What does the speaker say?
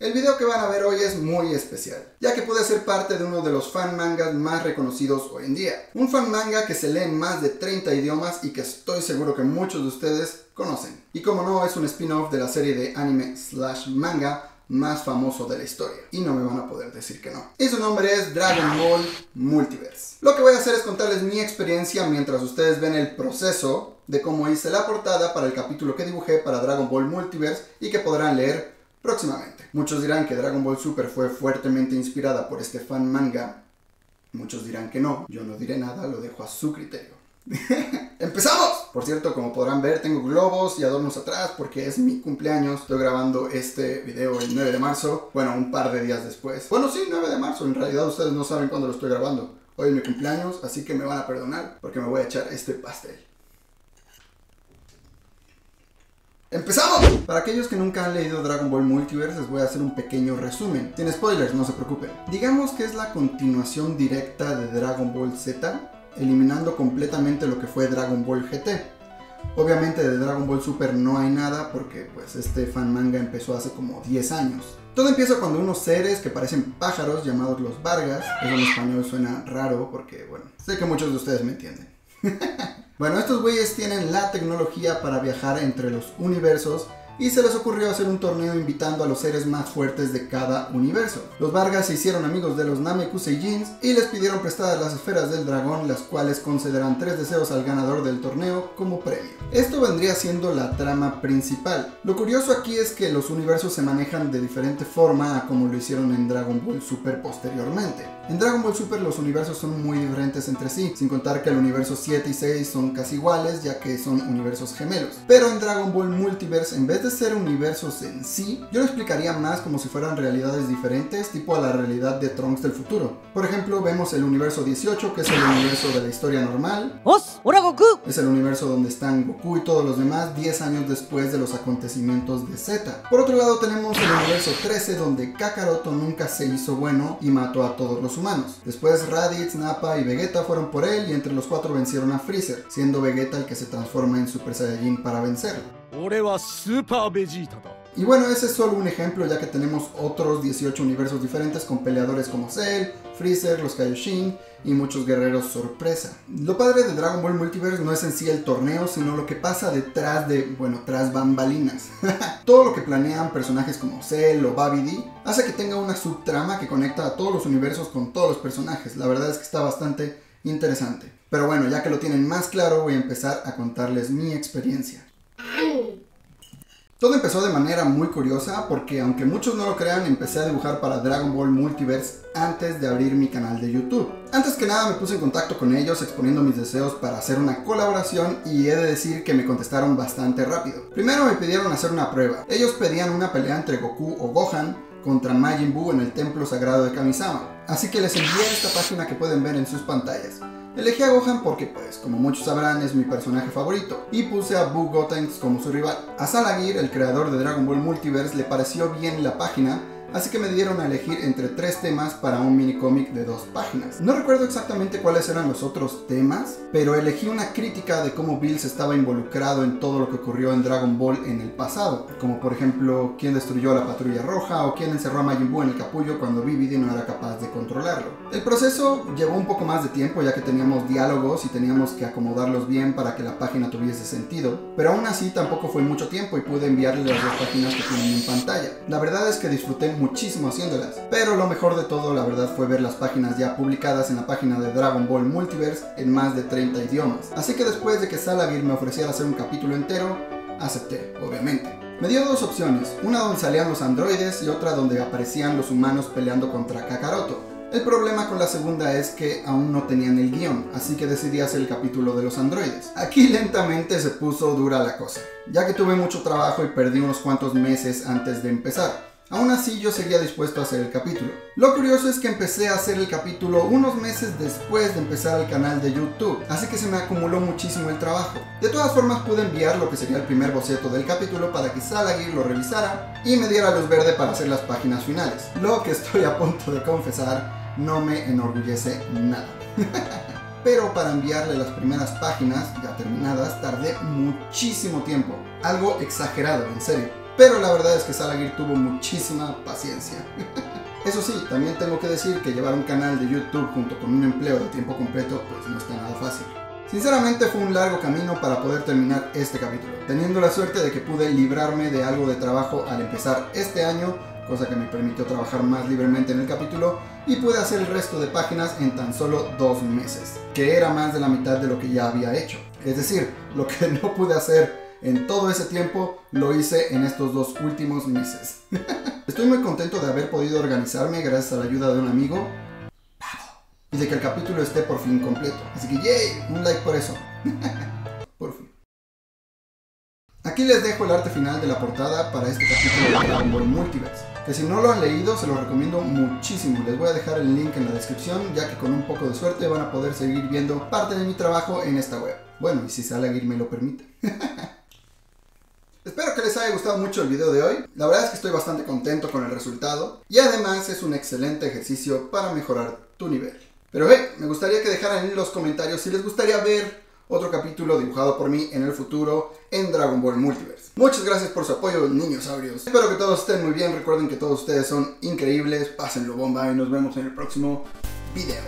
El video que van a ver hoy es muy especial, ya que pude ser parte de uno de los fan mangas más reconocidos hoy en día. Un fan manga que se lee en más de 30 idiomas y que estoy seguro que muchos de ustedes conocen. Y como no, es un spin-off de la serie de anime / manga más famoso de la historia. Y no me van a poder decir que no. Y su nombre es Dragon Ball Multiverse. Lo que voy a hacer es contarles mi experiencia mientras ustedes ven el proceso de cómo hice la portada para el capítulo que dibujé para Dragon Ball Multiverse y que podrán leer próximamente. Muchos dirán que Dragon Ball Super fue fuertemente inspirada por este fan manga. Muchos dirán que no. Yo no diré nada, lo dejo a su criterio. ¡Empezamos! Por cierto, como podrán ver, tengo globos y adornos atrás porque es mi cumpleaños. Estoy grabando este video el 9 de marzo. Bueno, un par de días después. Bueno, sí, 9 de marzo. En realidad ustedes no saben cuándo lo estoy grabando. Hoy es mi cumpleaños, así que me van a perdonar porque me voy a echar este pastel. ¡Empezamos! Para aquellos que nunca han leído Dragon Ball Multiverse, les voy a hacer un pequeño resumen. Sin spoilers, no se preocupen. Digamos que es la continuación directa de Dragon Ball Z, eliminando completamente lo que fue Dragon Ball GT. Obviamente de Dragon Ball Super no hay nada porque pues este fan manga empezó hace como 10 años. Todo empieza cuando unos seres que parecen pájaros llamados los Vargas, eso en español suena raro porque bueno, sé que muchos de ustedes me entienden. Bueno, estos güeyes tienen la tecnología para viajar entre los universos y se les ocurrió hacer un torneo invitando a los seres más fuertes de cada universo. Los Vargas se hicieron amigos de los Namekuseijins y les pidieron prestadas las esferas del dragón, las cuales concederán 3 deseos al ganador del torneo como premio. Esto vendría siendo la trama principal. Lo curioso aquí es que los universos se manejan de diferente forma a como lo hicieron en Dragon Ball Super posteriormente. En Dragon Ball Super los universos son muy diferentes entre sí, sin contar que el universo 7 y 6 son casi iguales ya que son universos gemelos. Pero en Dragon Ball Multiverse, en vez de ser universos en sí, yo lo explicaría más como si fueran realidades diferentes, tipo a la realidad de Trunks del futuro. Por ejemplo, vemos el universo 18, que es el universo de la historia normal. ¡Hola, Goku! Es el universo donde están Goku y todos los demás 10 años después de los acontecimientos de Z. Por otro lado tenemos el universo 13, donde Kakaroto nunca se hizo bueno y mató a todos los humanos. Después Raditz, Nappa y Vegeta fueron por él y entre los 4 vencieron a Freezer, siendo Vegeta el que se transforma en Super Saiyajin para vencerlo. Y bueno, ese es solo un ejemplo, ya que tenemos otros 18 universos diferentes con peleadores como Cell, Freezer, los Kaioshin y muchos guerreros sorpresa. Lo padre de Dragon Ball Multiverse no es en sí el torneo, sino lo que pasa detrás de, bueno, tras bambalinas. Todo lo que planean personajes como Cell o Babidi hace que tenga una subtrama que conecta a todos los universos con todos los personajes. La verdad es que está bastante interesante. Pero bueno, ya que lo tienen más claro, voy a empezar a contarles mi experiencia. Todo empezó de manera muy curiosa porque, aunque muchos no lo crean, empecé a dibujar para Dragon Ball Multiverse antes de abrir mi canal de YouTube. Antes que nada me puse en contacto con ellos exponiendo mis deseos para hacer una colaboración y he de decir que me contestaron bastante rápido. Primero me pidieron hacer una prueba. Ellos pedían una pelea entre Goku o Gohan contra Majin Buu en el templo sagrado de Kamisama. Así que les envié esta página que pueden ver en sus pantallas. Elegí a Gohan porque, pues, como muchos sabrán, es mi personaje favorito, y puse a Buu Gotenks como su rival. A Salagir, el creador de Dragon Ball Multiverse, le pareció bien la página, así que me dieron a elegir entre 3 temas para un mini cómic de 2 páginas. No recuerdo exactamente cuáles eran los otros temas, pero elegí una crítica de cómo Bills estaba involucrado en todo lo que ocurrió en Dragon Ball en el pasado, como por ejemplo quién destruyó a la Patrulla Roja o quién encerró a Majin Buu en el capullo cuando Babidi no era capaz de controlarlo. El proceso llevó un poco más de tiempo ya que teníamos diálogos y teníamos que acomodarlos bien para que la página tuviese sentido, pero aún así tampoco fue mucho tiempo y pude enviarles las 2 páginas que tienen en pantalla. La verdad es que disfruté muchísimo haciéndolas, pero lo mejor de todo la verdad fue ver las páginas ya publicadas en la página de Dragon Ball Multiverse en más de 30 idiomas. Así que después de que Salagir me ofreciera hacer un capítulo entero, acepté, obviamente. Me dio 2 opciones, una donde salían los androides y otra donde aparecían los humanos peleando contra Kakaroto. El problema con la segunda es que aún no tenían el guión, así que decidí hacer el capítulo de los androides. Aquí lentamente se puso dura la cosa, ya que tuve mucho trabajo y perdí unos cuantos meses antes de empezar. Aún así yo seguía dispuesto a hacer el capítulo. Lo curioso es que empecé a hacer el capítulo unos meses después de empezar el canal de YouTube, así que se me acumuló muchísimo el trabajo. De todas formas pude enviar lo que sería el primer boceto del capítulo para que Salagir lo revisara y me diera luz verde para hacer las páginas finales. Lo que estoy a punto de confesar no me enorgullece nada. Pero para enviarle las primeras páginas ya terminadas tardé muchísimo tiempo, algo exagerado, en serio. pero la verdad es que Salagir tuvo muchísima paciencia. Eso sí, también tengo que decir que llevar un canal de YouTube junto con un empleo de tiempo completo pues no está nada fácil. Sinceramente fue un largo camino para poder terminar este capítulo, teniendo la suerte de que pude librarme de algo de trabajo al empezar este año, cosa que me permitió trabajar más libremente en el capítulo, y pude hacer el resto de páginas en tan solo 2 meses, que era más de la mitad de lo que ya había hecho. Es decir, lo que no pude hacer en todo ese tiempo, lo hice en estos 2 últimos meses. Estoy muy contento de haber podido organizarme gracias a la ayuda de un amigo, y de que el capítulo esté por fin completo. Así que ¡yay! Un like por eso. Por fin. Aquí les dejo el arte final de la portada para este capítulo de Dragon Ball Multiverse, que si no lo han leído se los recomiendo muchísimo. Les voy a dejar el link en la descripción, ya que con un poco de suerte van a poder seguir viendo parte de mi trabajo en esta web. Bueno, y si Salagir me lo permite. Espero que les haya gustado mucho el video de hoy. La verdad es que estoy bastante contento con el resultado, y además es un excelente ejercicio para mejorar tu nivel. Pero hey, me gustaría que dejaran en los comentarios si les gustaría ver otro capítulo dibujado por mí en el futuro en Dragon Ball Multiverse. Muchas gracias por su apoyo, niños sabios. Espero que todos estén muy bien. Recuerden que todos ustedes son increíbles. Pásenlo bomba y nos vemos en el próximo video.